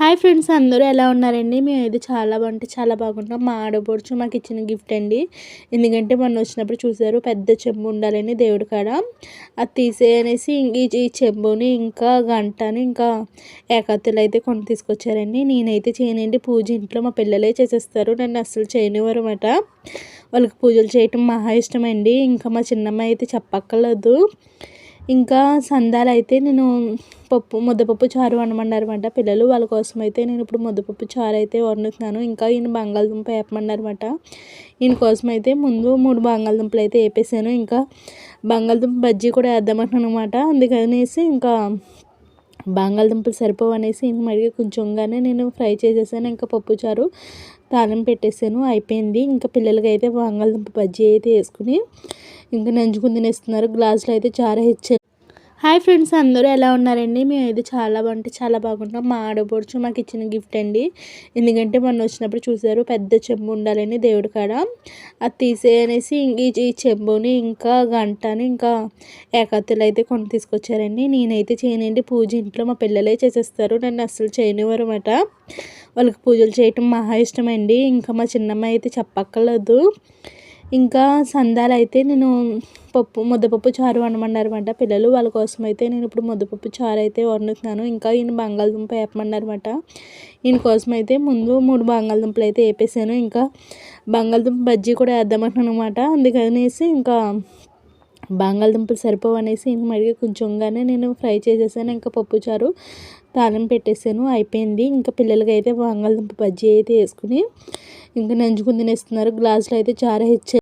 Hi friends, అందరూ ఎలా ఉన్నారండి? మేమైతే చాలా అంటే చాలా బాగున్నాం. మా ఆడపడుచు మాకు ఇచ్చిన గిఫ్ట్ అండి. ఎందుకంటే మొన్న వచ్చినప్పుడు చూసారు, పెద్ద చెంబు ఉండాలని దేవుడి కాడ అది తీసేయనేసి ఈ చెంబుని ఇంకా గంటని ఇంకా ఏకాతులు అయితే కొని తీసుకొచ్చారండి. నేనైతే చేయనండి, పూజ ఇంట్లో మా పిల్లలే చేసేస్తారు, నన్ను అస్సలు చేయనివ్వరు అన్నమాట. వాళ్ళకి పూజలు చేయటం మహా ఇష్టం అండి. ఇంకా మా చిన్నమ్మాయి అయితే చెప్పక్కర్లేదు. ఇంకా సందాలైతే నేను ముద్దపప్పు చారు వండమన్నారన్నమాట పిల్లలు. వాళ్ళ కోసం అయితే నేను ఇప్పుడు ముద్దపప్పు చారు అయితే వండుతున్నాను. ఇంకా ఈయన బంగాళదుంప వేపమన్నారన్నమాట. ఈయన కోసం అయితే ముందు 3 బంగాళదుంపలు అయితే వేపేసాను. ఇంకా బంగాళదుంప బజ్జీ కూడా వేద్దామంటున్నాను అనమాట. అందుకనేసి ఇంకా బంగాళదుంపలు సరిపోవనేసి మళ్ళీ కొంచెంగానే నేను ఫ్రై చేసేసాను. ఇంకా పప్పుచారు తాలింపు పెట్టేసాను, అయిపోయింది. ఇంకా పిల్లలకి అయితే బంగాళదుంప బజ్జీ అయితే వేసుకుని ఇంకా నంచుకుని తినేస్తున్నారు. గ్లాసులో అయితే చారు ఇచ్చాను. హాయ్ ఫ్రెండ్స్, అందరూ ఎలా ఉన్నారండి? మేమైతే చాలా అంటే చాలా బాగున్నాం. మా ఆడపడుచు మాకు ఇచ్చిన గిఫ్ట్ అండి. ఎందుకంటే మొన్న వచ్చినప్పుడు చూసారు, పెద్ద చెంబు ఉండాలని దేవుడి కాడ అది తీసేయనేసి ఈ చెంబుని ఇంకా గంటని ఇంకా ఏకాతులు అయితే కొని తీసుకొచ్చారండి. నేనైతే చేయనండి, పూజ ఇంట్లో మా పిల్లలే చేసేస్తారు, నన్ను అస్సలు చేయనివ్వరు అన్నమాట. వాళ్ళకి పూజలు చేయటం మహా ఇష్టం అండి. ఇంకా మా చిన్నమ్మాయి అయితే చెప్పక్కర్లేదు. ఇంకా సందాలైతే నేను ముద్దపప్పు చారు వండమన్నారన్నమాట పిల్లలు. వాళ్ళ కోసం అయితే నేను ఇప్పుడు ముద్దపప్పు చారు అయితే వండుతున్నాను. ఇంకా ఈయన బంగాళదుంప వేపమన్నారన్నమాట. ఈయన కోసం అయితే ముందు 3 బంగాళదుంపలు అయితే వేపేసాను. ఇంకా బంగాళదుంప బజ్జీ కూడా వేద్దామంటున్నాను అనమాట. అందుకనేసి ఇంకా బంగాళదుంపలు సరిపోవనేసి మళ్ళీ కొంచెంగానే నేను ఫ్రై చేసేసాను. ఇంకా పప్పుచారు తాలింపు పెట్టేసాను, అయిపోయింది. ఇంకా పిల్లలకి అయితే బంగాళదుంప బజ్జీ అయితే వేసుకుని ఇంకా నంచుకుని తినేస్తున్నారు. గ్లాసులో అయితే చారు ఇచ్చాను.